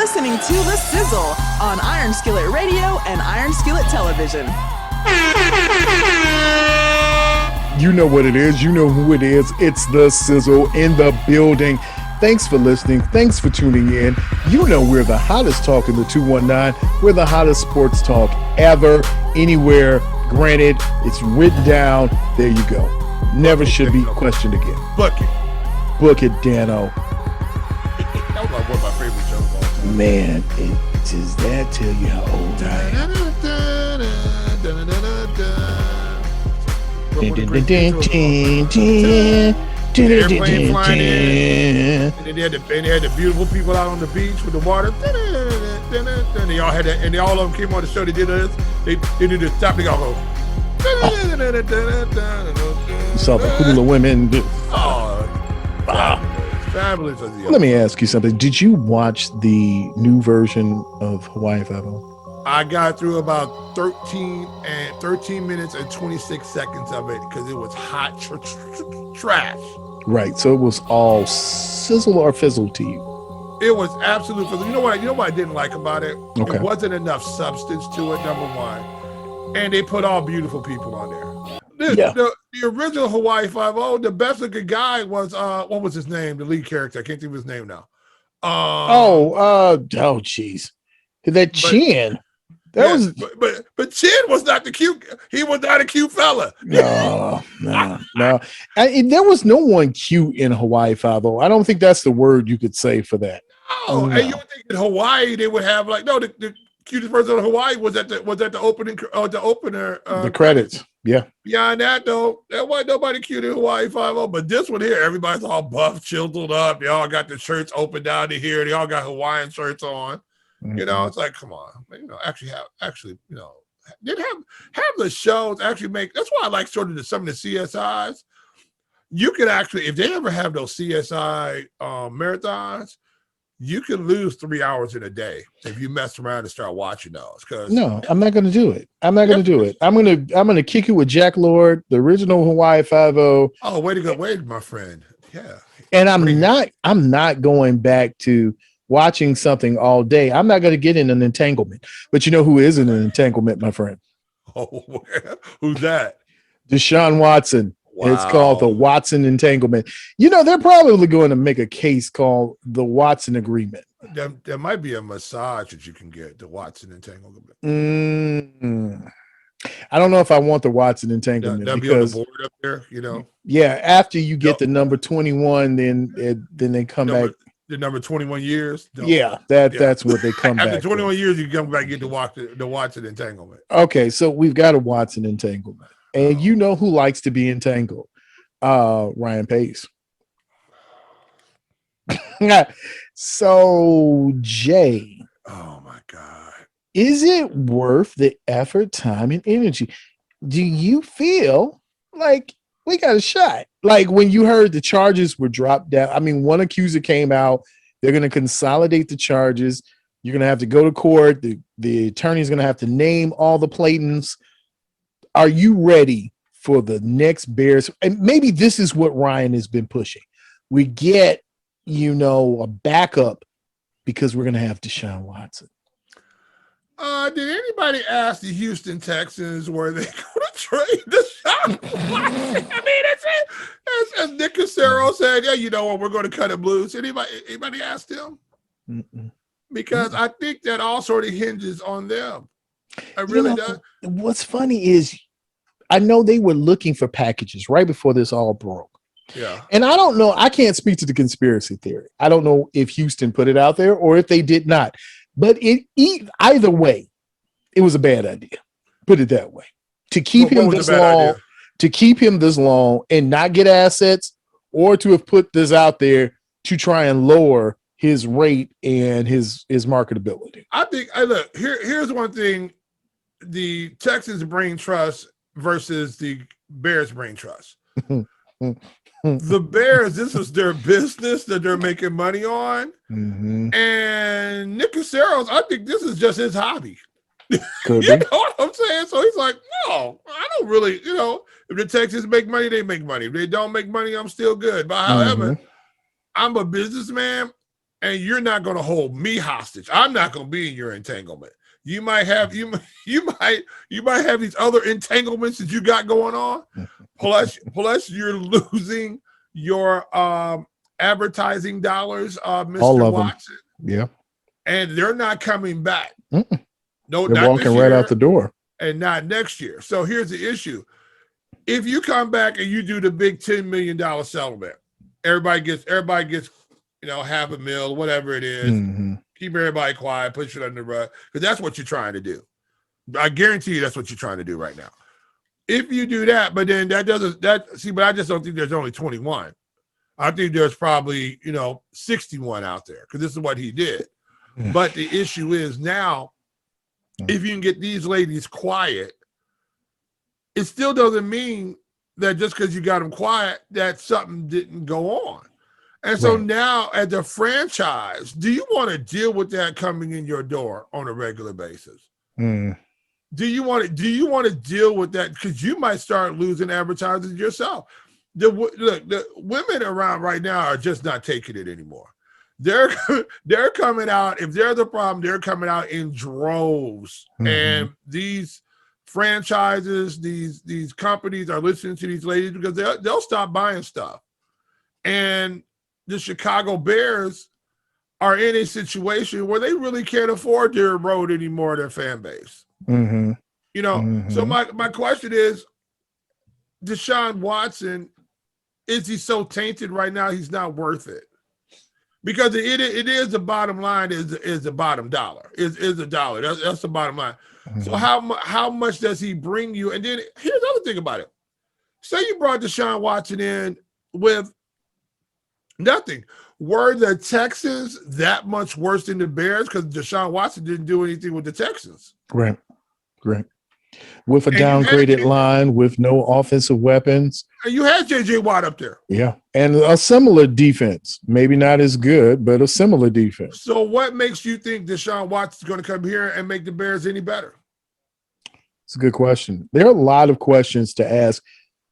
listening to The Sizzle on Iron Skillet Radio and Iron Skillet Television. You know what it is. You know who it is. It's The Sizzle in the building. Thanks for listening. Thanks for tuning in. You know we're the hottest talk in the 219. We're the hottest sports talk ever, anywhere. Granted, it's written down. There you go. Never should be questioned again. Book it. Book it, Dano. That was one of my favorite shows of all time. Man, does that tell you how old I am? Airplane flying in, and they had the beautiful people out on the beach with the water. And they all had that, and all of them came on the show. They did this. They did this. Stop. They all go. You saw the hula women. Oh, fabulous. Let me ask you something. Did you watch the new version of Hawaii Five-0? I got through about 13 minutes and 26 seconds of it because it was hot trash. Right. So it was all sizzle or fizzle to you. It was absolute fizzle. You know what I didn't like about it? Okay. It wasn't enough substance to it, number one. And they put all beautiful people on there. The original Hawaii Five-0, the best looking guy was what was his name? The lead character. I can't think of his name now. Jeez. That Chin. But Chin was not the cute. He was not a cute fella. No. There was no one cute in Hawaii Five-0. I don't think that's the word you could say for that. No. And you would think in Hawaii they would have the cutest person in Hawaii was at the opening the opener. The credits. Yeah. Beyond that though, there wasn't nobody cute in Hawaii Five-0. But this one here, everybody's all buff, chiseled up. They all got the shirts open down to here. They all got Hawaiian shirts on. Mm-hmm. You know, it's like, come on, actually, did have the shows actually make. That's why I like sort of some of the CSIs. You could actually, if they ever have those CSI marathons, you can lose 3 hours in a day if you mess around and start watching those. No, I'm not going to do it. I'm going to kick you with Jack Lord, the original Hawaii Five-0. Oh, way to go, my friend. Yeah, and I'm not going back to watching something all day. I'm not going to get in an entanglement. But you know who is in an entanglement, my friend? Oh, who's that? Deshaun Watson. Wow. It's called the Watson entanglement. They're probably going to make a case called the Watson agreement. There might be a massage that you can get, the Watson entanglement. I don't know if I want the Watson entanglement. That'll be on the board up there, Yeah, after you get the number 21, then they come back. The number 21 years. That's what they come back. After 21 years, you come back and get the Watson entanglement. Okay, so we've got a Watson entanglement. And you know who likes to be entangled? Ryan Pace. So, Jay. Oh, my God. Is it worth the effort, time, and energy? Do you feel like we got a shot? Like when you heard the charges were dropped down. I mean, one accuser came out. They're going to consolidate the charges. You're going to have to go to court. The attorney's going to have to name all the Platons. Are you ready for the next Bears? And maybe this is what Ryan has been pushing. We get, a backup because we're going to have Deshaun Watson. Did anybody ask the Houston Texans where they going to trade Deshaun Watson? I mean, that's it. As Nick Cassero said, we're going to cut him loose. Anybody asked him? Mm-mm. Because I think that all sort of hinges on them. I really does. What's funny is I know they were looking for packages right before this all broke. Yeah. And I don't know. I can't speak to the conspiracy theory. I don't know if Houston put it out there or if they did not. But either way, it was a bad idea. Put it that way. To keep him this long and not get assets, or to have put this out there to try and lower his rate and his marketability. I think here's one thing: the Texans brain trust versus the Bears brain trust. The Bears, this is their business that they're making money on. Mm-hmm. And Nick Caseros, I think this is just his hobby. Could You be. know what I'm saying? So he's like, no, I don't really, if the Texans make money, they make money. If they don't make money, I'm still good. But however, I'm a businessman. and you're not going to hold me hostage. I'm not going to be in your entanglement. You might have you might have these other entanglements that you got going on. Plus you're losing your advertising dollars, Mr. Watson. Yeah. And they're not coming back. Mm-mm. No, they're not walking this right year, out the door. and not next year. So here's the issue. If you come back and you do the big $10 million settlement, everybody gets, half a mil, whatever it is. Mm-hmm. Keep everybody quiet, push it under the rug, because that's what you're trying to do. I guarantee you that's what you're trying to do right now. If you do that, but then but I just don't think there's only 21. I think there's probably, 61 out there, because this is what he did. But the issue is now, if you can get these ladies quiet, it still doesn't mean that just because you got them quiet, that something didn't go on. And so now, as a franchise, do you want to deal with that coming in your door on a regular basis? Mm. Do you want to deal with that? Because you might start losing advertisers yourself. The women around right now are just not taking it anymore. They're coming out. If there's a problem, they're coming out in droves. Mm-hmm. And these franchises, these companies are listening to these ladies because they'll stop buying stuff. And the Chicago Bears are in a situation where they really can't afford to erode any more of their fan base. Mm-hmm. So my question is, Deshaun Watson, is he so tainted right now he's not worth it? Because it is the bottom line, is the bottom dollar, is a dollar. That's the bottom line. Mm-hmm. So how much does he bring you? And then here's the other thing about it. Say you brought Deshaun Watson in with nothing. Were the Texans that much worse than the Bears? Because Deshaun Watson didn't do anything with the Texans. Right. With a downgraded line, with no offensive weapons. And you had J.J. Watt up there. Yeah. And a similar defense. Maybe not as good, but a similar defense. So what makes you think Deshaun Watson is going to come here and make the Bears any better? It's a good question. There are a lot of questions to ask.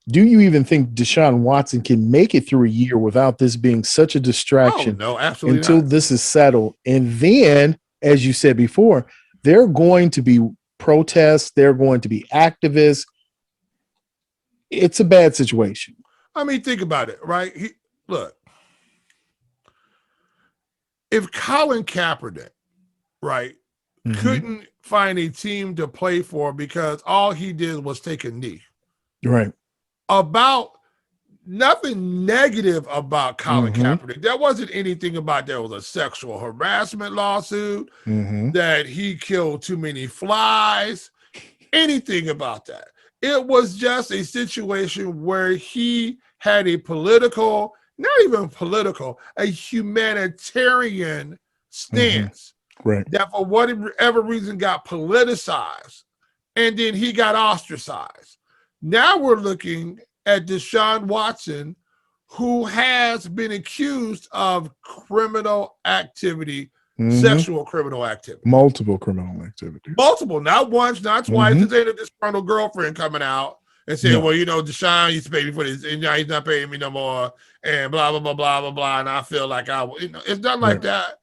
Do you even think Deshaun Watson can make it through a year without this being such a distraction? No, absolutely until not. This is settled. And then, as you said before, they're going to be protests. They're going to be activists. It's a bad situation. I mean, think about it, right? Look, if Colin Kaepernick, right, couldn't find a team to play for because all he did was take a knee. Right. About nothing negative about Colin Kaepernick. There wasn't anything about there was a sexual harassment lawsuit, that he killed too many flies, anything about that. It was just a situation where he had a political, not even political, a humanitarian stance that for whatever reason got politicized, and then he got ostracized. Now we're looking at Deshaun Watson, who has been accused of criminal activity, sexual criminal activity. Multiple criminal activity. Multiple, not once, not twice. This ain't a disgruntled girlfriend coming out and saying, well, Deshaun used to pay me for this, and now he's not paying me no more, and blah, blah, blah, blah, blah, blah, and I feel like it's nothing like that.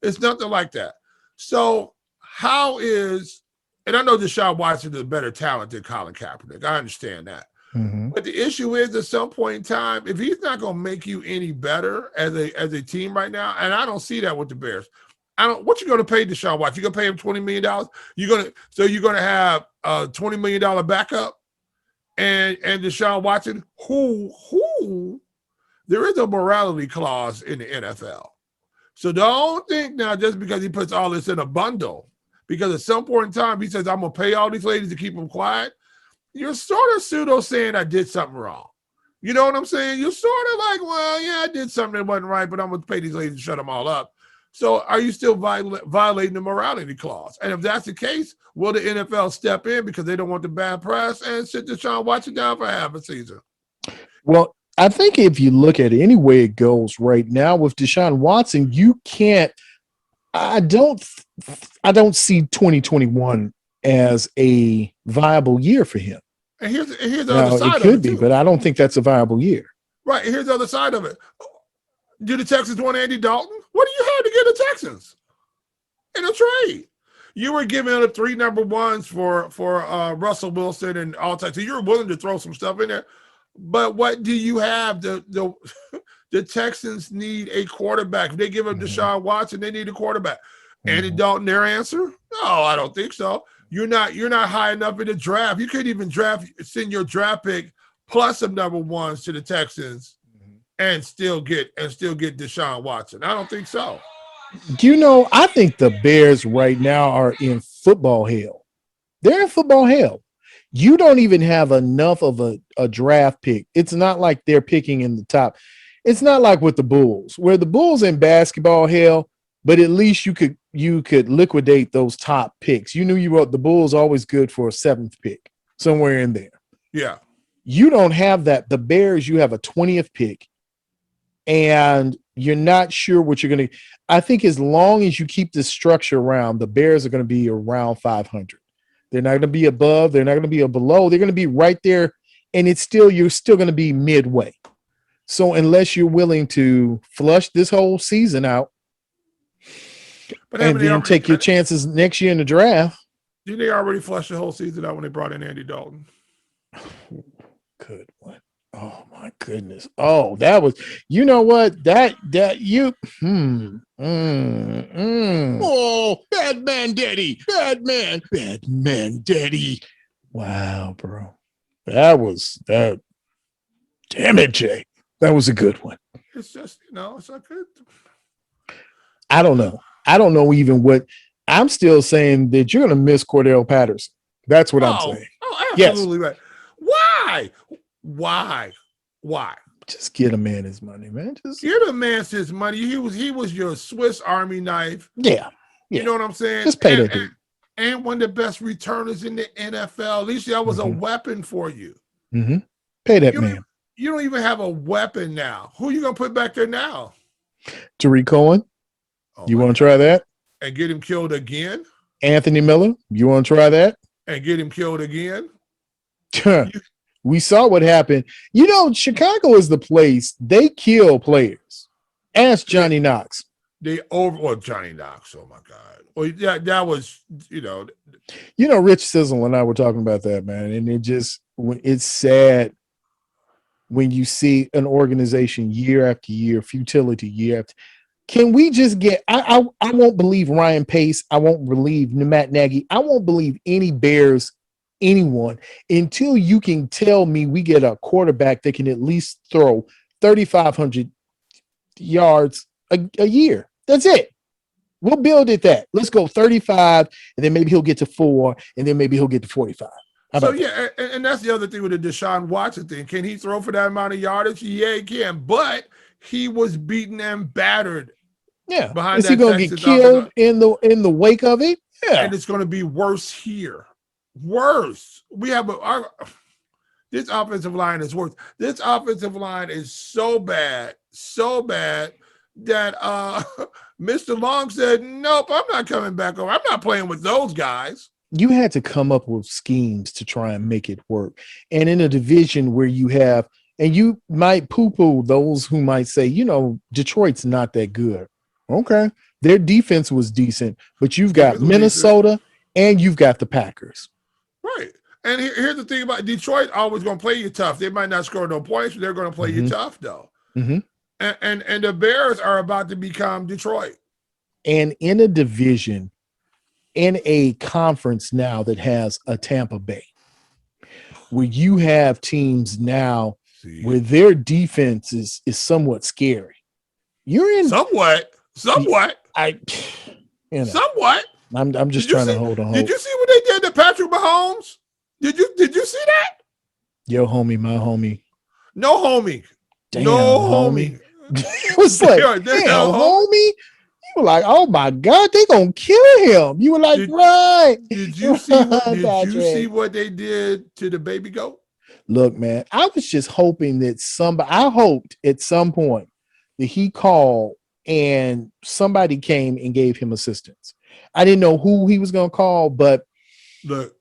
It's nothing like that. So how is, and I know Deshaun Watson is a better talent than Colin Kaepernick. I understand that. But the issue is, at some point in time, if he's not going to make you any better as a team right now, and I don't see that with the Bears. What you going to pay Deshaun Watson? You going to pay him $20 million? You're going to have a $20 million backup, and Deshaun Watson, who there is a morality clause in the NFL. So don't think now just because he puts all this in a bundle, because at some point in time he says, I'm going to pay all these ladies to keep them quiet, you're sort of pseudo saying I did something wrong. You know what I'm saying? You're sort of like, well, yeah, I did something that wasn't right, but I'm going to pay these ladies to shut them all up. So are you still violating the morality clause? And if that's the case, will the NFL step in because they don't want the bad press and sit Deshaun Watson down for half a season? Well, I think if you look at it, any way it goes right now with Deshaun Watson, you can't – I don't see 2021 as a viable year for him. And here's the other side of it. It could be, but I don't think that's a viable year. Right. Here's the other side of it. Do the Texans want Andy Dalton? What do you have to get the Texans in a trade? You were giving up 3 number ones for Russell Wilson and all types. So you were willing to throw some stuff in there. But what do you have? The Texans need a quarterback. If they give up Deshaun Watson, they need a quarterback. Andy Dalton, their answer? No, I don't think so. You're not high enough in the draft. You couldn't even send your draft pick plus some number ones to the Texans and still get Deshaun Watson. I don't think so. I think the Bears right now are in football hell. They're in football hell. You don't even have enough of a draft pick. It's not like they're picking in the top. It's not like with the Bulls, where the Bulls in basketball hell, but at least you could liquidate those top picks. You knew the Bulls always good for a 7th pick, somewhere in there. Yeah. You don't have that. The Bears, you have a 20th pick, and you're not sure what you're going to. I think as long as you keep this structure around, the Bears are going to be around 500. They're not going to be above. They're not going to be below. They're going to be right there, and you're still going to be midway. So unless you're willing to flush this whole season out, and then take your chances next year in the draft. Did they already flush the whole season out when they brought in Andy Dalton? Good one. Oh my goodness. Oh, that was, you know what? Oh, bad man daddy. Wow, bro. That. Damn it, Jay. That was a good one. It's just, it's not good. I don't know. I don't know even what. I'm still saying that you're going to miss Cordell Patterson. That's what I'm saying. Oh, absolutely right. Why? Just get a man his money, man. Just get a man his money. He was your Swiss Army knife. Yeah. You know what I'm saying? Just pay that dude. And one of the best returners in the NFL. At least that was a weapon for you. Mm-hmm. Pay that man. You don't even have a weapon now. Who are you going to put back there now? Tariq Cohen. You want to try that? And get him killed again? Anthony Miller. You want to try that? And get him killed again? We saw what happened. Chicago is the place. They kill players. Ask Johnny Knox. Johnny Knox. Oh, my God. Well, yeah, that was, Rich Sizzle and I were talking about that, man. And it's sad when you see an organization year after year, futility year after. Can we just get? I won't believe Ryan Pace. I won't believe Matt Nagy. I won't believe any Bears, anyone, until you can tell me we get a quarterback that can at least throw 3,500 yards a year. That's it. We'll build it that. Let's go 35, and then maybe he'll get to 4, and then maybe he'll get to 45. And that's the other thing with the Deshaun Watson thing. Can he throw for that amount of yardage? Yeah, he can. But he was beaten and battered. Yeah. Behind Is he going to get killed in the wake of it? Yeah. And it's going to be worse here. Worse. We have this offensive line is worse. This offensive line is so bad that Mr. Long said, nope, I'm not coming back over. I'm not playing with those guys. You had to come up with schemes to try and make it work. And in a division where you have, and you might poo-poo those who might say, Detroit's not that good. Okay. Their defense was decent, but you've got Minnesota and you've got the Packers. Right. And here's the thing about Detroit, always going to play you tough. They might not score no points, but they're going to play you tough, though. Mm-hmm. And the Bears are about to become Detroit. And in a division, in a conference now that has a Tampa Bay, where you have teams now where their defense is somewhat scary. You're in somewhat. Somewhat. Somewhat. I'm just trying to hold on. Did you see what they did to Patrick Mahomes? Did you see that? Yo, homie, my homie. No homie. Damn, no homie. It was like, damn, homie. You were like, oh my God, they gonna kill him. You were like, right. Did you see what they did to the baby goat? Look, man, I was just hoping that I hoped at some point that he called and somebody came and gave him assistance. I didn't know who he was gonna call, but look,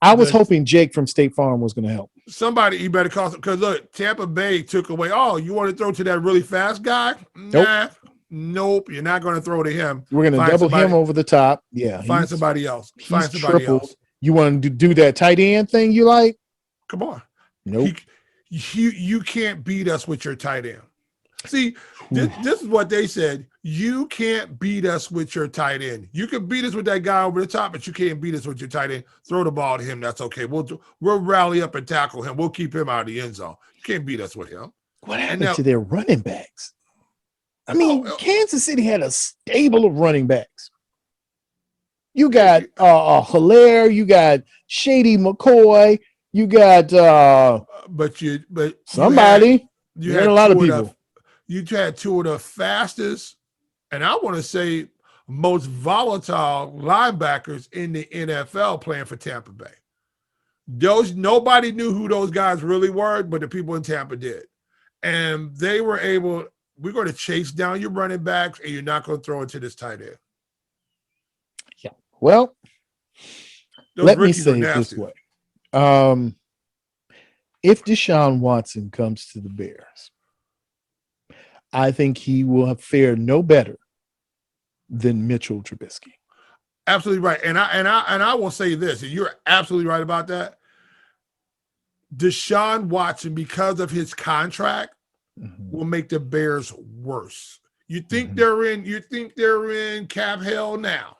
I was hoping Jake from State Farm was going to help. Somebody, you better call, because look, Tampa Bay took away. Oh, you want to throw to that really fast guy? Nah, nope. You're not going to throw to him. We're going to double him over the top. Yeah, find somebody else. Find somebody else. You want to do that tight end thing you like? Come on. Nope. You can't beat us with your tight end. See, this is what they said. You can't beat us with your tight end. You can beat us with that guy over the top, but you can't beat us with your tight end. Throw the ball to him. That's okay. We'll rally up and tackle him. We'll keep him out of the end zone. You can't beat us with him. What happened to their running backs? I mean, Kansas City had a stable of running backs. You got Hilaire, you got Shady McCoy, you got somebody. You had a lot of people. You had two of the fastest, and I want to say most volatile linebackers in the NFL playing for Tampa Bay. Nobody knew who those guys really were, but the people in Tampa did. And they were able, we're going to chase down your running backs, and you're not going to throw it to this tight end. Yeah. Well, let me say it this way. If Deshaun Watson comes to the Bears, I think he will have fared no better than Mitchell Trubisky. Absolutely right. And I will say this, and you're absolutely right about that. Deshaun Watson, because of his contract, will make the Bears worse. You think they're in cap hell now.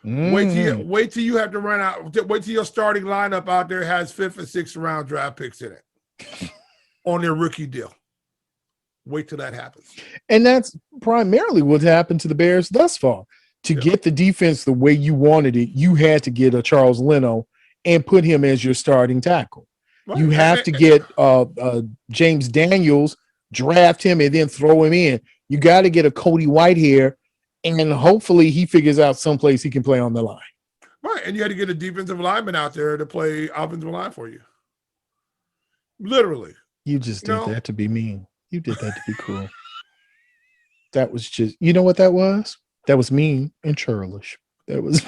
Wait till you have to run out. Wait till your starting lineup out there has 5th and 6th round draft picks in it on their rookie deal. Wait till that happens. And that's primarily what happened to the Bears thus far. To get the defense the way you wanted it, you had to get a Charles Leno and put him as your starting tackle. Right. You have to get James Daniels, draft him, and then throw him in. You got to get a Cody Whitehair, and hopefully he figures out someplace he can play on the line. Right, and you had to get a defensive lineman out there to play offensive line for you. Literally. You just did that to be mean. You did that to be cruel. That was just, you know what that was? That was mean and churlish. That was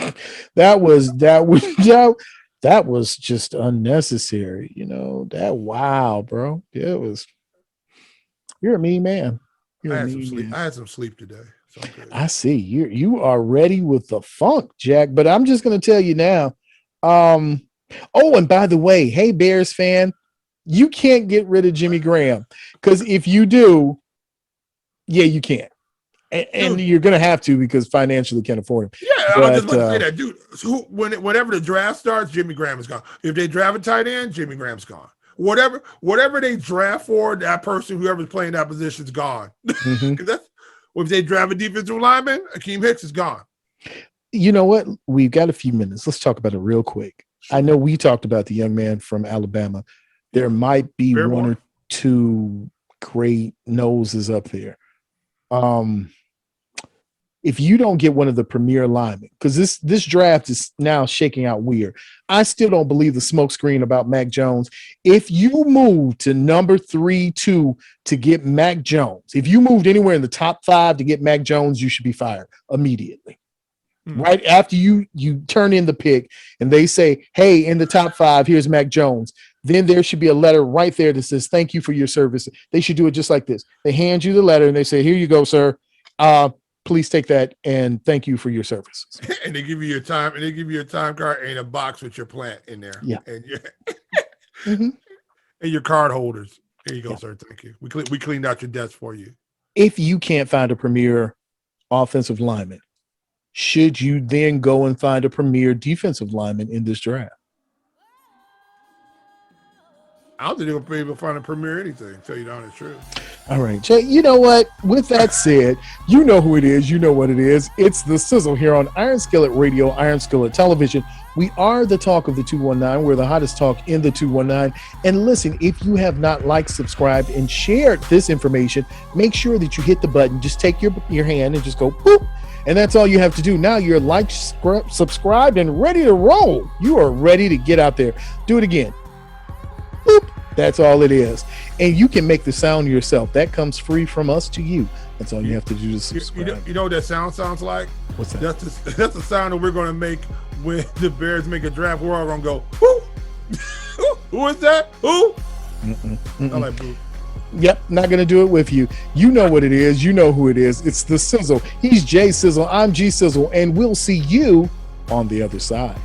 just unnecessary. You know, wow, bro. Yeah, you're a mean man. I had some sleep today. So I see. You are ready with the funk, Jack. But I'm just gonna tell you now. Oh, and by the way, hey, Bears fan, you can't get rid of Jimmy Graham, because if you do, you can't. And you're going to have to, because financially can't afford him. Yeah, I was just about to say that, dude. Whenever the draft starts, Jimmy Graham is gone. If they draft a tight end, Jimmy Graham's gone. Whatever they draft for, that person, whoever's playing that position, is gone. If they draft a defensive lineman, Akeem Hicks is gone. You know what? We've got a few minutes. Let's talk about it real quick. Sure. I know we talked about the young man from Alabama. There might be one or two great noses up there. If you don't get one of the premier linemen, because this draft is now shaking out weird. I still don't believe the smokescreen about Mac Jones. If you move to number 3-2 to get Mac Jones, if you moved anywhere in the top 5 to get Mac Jones, you should be fired immediately. Right after you turn in the pick and they say, hey, in the top 5, here's Mac Jones. Then there should be a letter right there that says, thank you for your service. They should do it just like this. They hand you the letter and they say, here you go, sir. Please take that and thank you for your services. And they give you your time, and they give you a time card and a box with your plant in there. Yeah. And your card holders. Here you go, sir. Thank you. We cleaned out your desk for you. If you can't find a premier offensive lineman, should you then go and find a premier defensive lineman in this draft? I don't think they're going to be able to find a premier anything, to tell you the honest truth. All right, Jay, you know what? With that said, you know who it is. You know what it is. It's the Sizzle here on Iron Skillet Radio, Iron Skillet Television. We are the talk of the 219. We're the hottest talk in the 219. And listen, if you have not liked, subscribed, and shared this information, make sure that you hit the button. Just take your hand and just go boop. And that's all you have to do. Now you're liked, subscribed, and ready to roll. You are ready to get out there. Do it again. Boop. That's all it is. And you can make the sound yourself. That comes free from us to you. That's all you have to do to subscribe. You know what that sound sounds like? What's that? That's the sound that we're going to make when the Bears make a draft. We're all going to go, who? Who is that? Who? I like boo. Yep, not going to do it with you. You know what it is. You know who it is. It's the Sizzle. He's Jay Sizzle. I'm G Sizzle. And we'll see you on the other side.